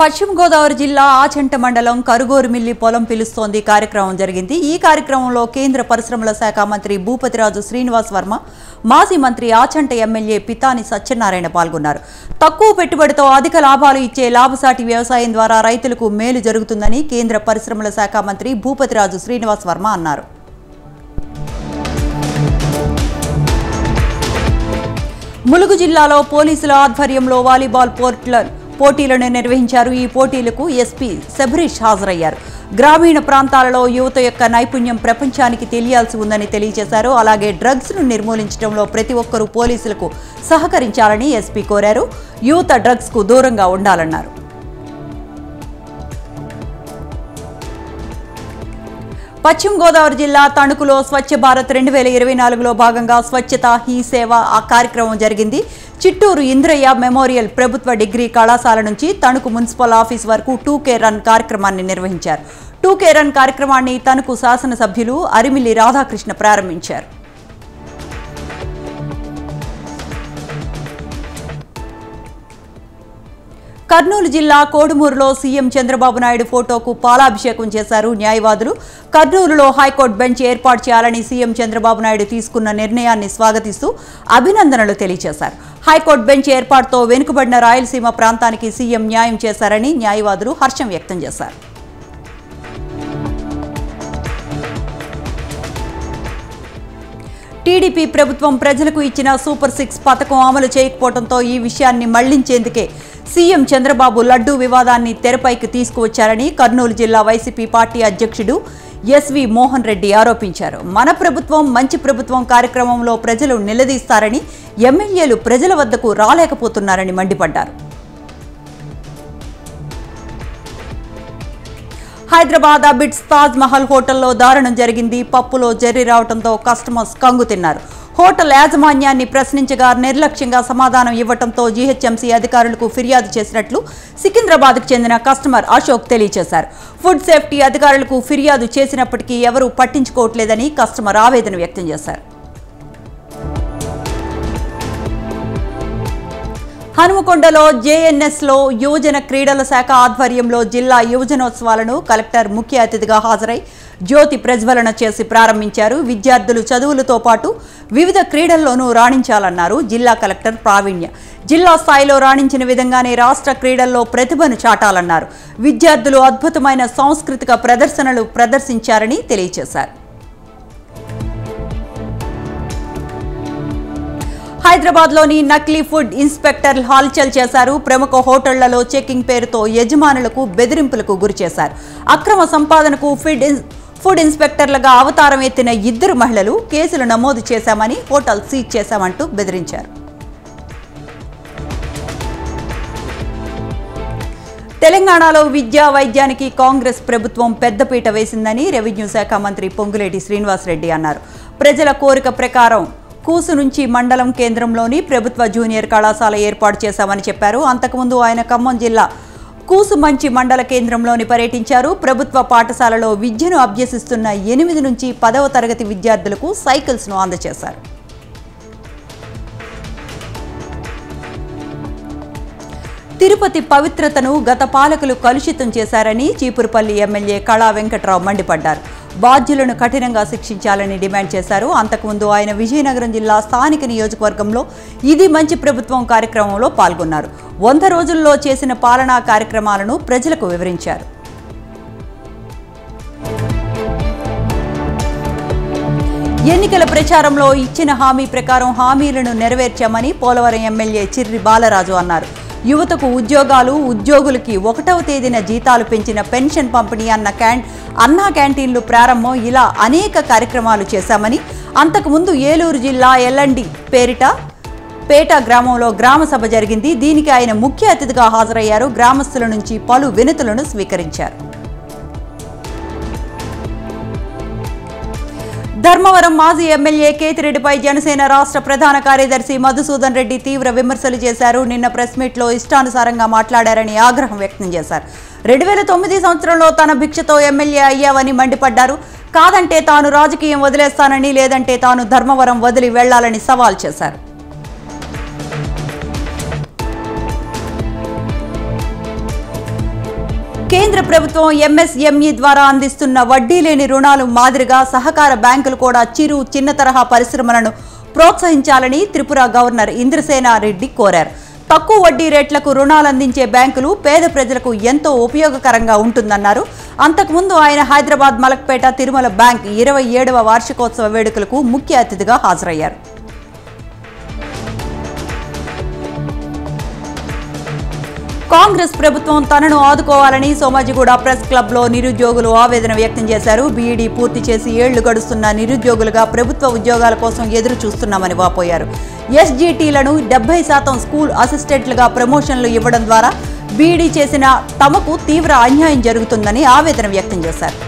పశ్చిమ గోదావరి జిల్లా ఆచంట మండలం కరుగోరుమిల్లి పొలం పిలుస్తోంది కార్యక్రమం జరిగింది। ఈ కార్యక్రమంలో కేంద్ర పరిశ్రమల శాఖ మంత్రి భూపతిరాజు శ్రీనివాస్ వర్మ, మాజీ మంత్రి ఆచంట ఎమ్మెల్యే పితాని సత్యనారాయణ పాల్గొన్నారు। తక్కువ పెట్టుబడితో అధిక లాభాలు ఇచ్చే లాభసాటి వ్యవసాయం ద్వారా రైతులకు మేలు జరుగుతుందని కేంద్ర పరిశ్రమల శాఖ మంత్రి భూపతిరాజు శ్రీనివాస్ వర్మ అన్నారు। ములుగు జిల్లాలో పోలీసుల ఆధ్వర్యంలో వాలీబాల్ పోటీలను నిర్వహించారు। ఈ పోటీలకు ఎస్పీ శబరీష్ హాజరయ్యారు। గ్రామీణ ప్రాంతాలలో యువత యొక్క నైపుణ్యం ప్రపంచానికి తెలియాల్సి ఉందని తెలియజేశారు। అలాగే డ్రగ్స్ ను నిర్మూలించడంలో ప్రతి ఒక్కరూ పోలీసులకు సహకరించాలని ఎస్పీ కోరారు। యువత డ్రగ్స్ కు దూరంగా ఉండాలన్నారు। పశ్చిమ గోదావరి జిల్లా తణుకులో స్వచ్ఛ భారత్ 2024లో భాగంగా స్వచ్ఛత హీ సేవ కార్యక్రమం జరిగింది। చిట్టూరు ఇంద్రయ్య మెమోరియల్ ప్రభుత్వ డిగ్రీ కళాశాల నుంచి తణుకు మున్సిపల్ ఆఫీస్ వరకు 2K రన్ కార్యక్రమాన్ని నిర్వహించారు। 2K రన్ కార్యక్రమాన్ని తణుకు శాసనసభ్యులు అరిమిల్లి రాధాకృష్ణ ప్రారంభించారు। కర్నూలు జిల్లా కోడుమూరులో సీఎం చంద్రబాబు నాయుడు ఫోటోకు పాలాభిషేకం చేశారు న్యాయవాదులు। కర్నూలులో హైకోర్టు బెంచ్ ఏర్పాటు చేయాలని సీఎం చంద్రబాబు నాయుడు తీసుకున్న నిర్ణయాన్ని స్వాగతిస్తూ అభినందనలు తెలియజేశారు। హైకోర్టు బెంచ్ ఏర్పాటుతో వెనుకబడిన రాయలసీమ ప్రాంతానికి సీఎం న్యాయం చేశారని న్యాయవాదులు హర్షం వ్యక్తం చేశారు। టీడీపీ ప్రభుత్వం ప్రజలకు ఇచ్చిన సూపర్ 6 పథకం అమలు చేయకపోవడంతో ఈ విషయాన్ని మళ్లించేందుకే సీఎం చంద్రబాబు లడ్డూ వివాదాన్ని తెరపైకి తీసుకువచ్చారని కర్నూలు జిల్లా వైసీపీ పార్టీ అధ్యక్షుడు ఎస్వి మోహన్ రెడ్డి ఆరోపించారు। మన ప్రభుత్వం మంచి ప్రభుత్వం కార్యక్రమంలో ప్రజలు నిలదీస్తారని, ఎమ్మెల్యేలు ప్రజల వద్దకు రాలేకపోతున్నారని మండిపడ్డారు। హైదరాబాద్ అబిడ్స్ తాజ్ మహల్ హోటల్లో దారుణం జరిగింది। పప్పులో జర్రి రావడంతో కస్టమర్స్ కంగుతిన్నారు। హోటల్ యాజమాన్యాన్ని ప్రశ్నించగా నిర్లక్ష్యంగా సమాధానం ఇవ్వడంతో జీహెచ్ఎంసీ అధికారులకు ఫిర్యాదు చేసినట్లు సికింద్రాబాద్కు చెందిన కస్టమర్ అశోక్ తెలియజేశారు। ఫుడ్ సేఫ్టీ అధికారులకు ఫిర్యాదు చేసినప్పటికీ ఎవరూ పట్టించుకోవట్లేదని కస్టమర్ ఆవేదన వ్యక్తం చేశారు। హనుమకొండలో జేఎన్ఎస్లో యువజన క్రీడల శాఖ ఆధ్వర్యంలో జిల్లా యువజనోత్సవాలను కలెక్టర్ ముఖ్య అతిథిగా హాజరై జ్యోతి ప్రజ్వలన చేసి ప్రారంభించారు। విద్యార్థులు చదువులతో పాటు వివిధ క్రీడల్లోనూ రాణించాలన్నారు జిల్లా కలెక్టర్ ప్రావీణ్య। జిల్లా స్థాయిలో రాణించిన విధంగానే రాష్ట్ర క్రీడల్లో ప్రతిభను చాటాలన్నారు। విద్యార్థులు అద్భుతమైన సాంస్కృతిక ప్రదర్శనలు ప్రదర్శించారని తెలియజేశారు। హైదరాబాద్లోని నకిలీ ఫుడ్ ఇన్స్పెక్టర్లు హల్చల్ చేశారు। ప్రముఖ హోటళ్లలో చెకింగ్ పేరుతో యజమానులకు బెదిరింపులకు గురిచేశారు। అక్రమ సంపాదనకు ఫుడ్ ఇన్స్పెక్టర్లుగా అవతారం ఎత్తిన 2 మహిళలు కేసులు నమోదు చేశామని, హోటల్ సీజ్ చేశామంటూ బెదిరించారు। తెలంగాణలో విద్యా వైద్యానికి కాంగ్రెస్ ప్రభుత్వం పెద్దపీట వేసిందని రెవెన్యూ శాఖ మంత్రి పొంగులేటి శ్రీనివాసరెడ్డి అన్నారు। ప్రజల కోరిక ప్రకారం కూసు నుంచి మండలం కేంద్రంలోని ప్రభుత్వ జూనియర్ కళాశాల ఏర్పాటు చేశామని చెప్పారు। అంతకుముందు ఆయన ఖమ్మం జిల్లా కూసుమంచి మండల కేంద్రంలోని పర్యటించారు। ప్రభుత్వ పాఠశాలలో విద్యను అభ్యసిస్తున్న 8 నుంచి 10వ తరగతి విద్యార్థులకు సైకిల్స్ ను అందజేశారు। తిరుపతి పవిత్రతను గత పాలకులు కలుషితం చేశారని చీపురుపల్లి ఎమ్మెల్యే కళా వెంకట్రావు మండిపడ్డారు। బాధ్యులను కఠినంగా శిక్షించాలని డిమాండ్ చేశారు। అంతకుముందు ఆయన విజయనగరం జిల్లా స్థానిక నియోజకవర్గంలో ఇది మంచి ప్రభుత్వం కార్యక్రమంలో పాల్గొన్నారు। 100 రోజుల్లో చేసిన పాలనా కార్యక్రమాలను ప్రజలకు వివరించారు। ఎన్నికల ప్రచారంలో ఇచ్చిన హామీ ప్రకారం హామీలను నెరవేర్చామని పోలవరం ఎమ్మెల్యే చిర్రి బాలరాజు అన్నారు। యువతకు ఉద్యోగాలు, ఉద్యోగులకి 1వ తేదీన జీతాలు పెంచిన పెన్షన్ పంపిణీ అన్నా క్యాంటీన్లు ప్రారంభం, ఇలా అనేక కార్యక్రమాలు చేశామని, అంతకుముందు ఏలూరు జిల్లా ఎల్లండి పేట గ్రామంలో గ్రామ సభ జరిగింది। దీనికి ఆయన ముఖ్య అతిథిగా హాజరయ్యారు। గ్రామస్తుల నుంచి పలు వినతులను స్వీకరించారు। ధర్మవరం మాజీ ఎమ్మెల్యే కేతిరెడ్డిపై జనసేన రాష్ట్ర ప్రధాన కార్యదర్శి మధుసూదన్ రెడ్డి తీవ్ర విమర్శలు చేశారు। నిన్న ప్రెస్ మీట్ లో ఇష్టానుసారంగా మాట్లాడారని ఆగ్రహం వ్యక్తం చేశారు। 2009 సంవత్సరంలో తన భిక్షతో ఎమ్మెల్యే అయ్యావని మండిపడ్డారు। కాదంటే తాను రాజకీయం వదిలేస్తానని, లేదంటే తాను ధర్మవరం వదిలి వెళ్లాలని సవాల్ చేశారు। కేంద్ర ప్రభుత్వం ఎంఎస్ఎంఈ ద్వారా అందిస్తున్న వడ్డీ లేని రుణాలు మాదిరిగా సహకార బ్యాంకులు కూడా చిన్న తరహా పరిశ్రమలను ప్రోత్సహించాలని త్రిపుర గవర్నర్ ఇంద్రసేన రెడ్డి కోరారు. తక్కువ వడ్డీ రేట్లకు రుణాలు అందించే బ్యాంకులు పేద ప్రజలకు ఎంతో ఉపయోగకరంగా ఉంటుందన్నారు. అంతకుముందు ఆయన హైదరాబాద్ మలక్పేట తిరుమల బ్యాంక్ 27వ వార్షికోత్సవ వేడుకలకు ముఖ్య అతిథిగా హాజరయ్యారు. కాంగ్రెస్ ప్రభుత్వం తనను ఆదుకోవాలని సోమాజిగూడ ప్రెస్ క్లబ్లో నిరుద్యోగులు ఆవేదన వ్యక్తం చేశారు. బీఈడీ పూర్తి చేసి 7 ఏళ్లు గడుస్తున్న నిరుద్యోగులుగా ప్రభుత్వ ఉద్యోగాల కోసం ఎదురు చూస్తున్నామని వాపోయారు. ఎస్జీటీలను 70% స్కూల్ అసిస్టెంట్లుగా ప్రమోషన్లు ఇవ్వడం ద్వారా బీఈడీ చేసిన తమకు తీవ్ర అన్యాయం జరుగుతుందని ఆవేదన వ్యక్తం చేశారు.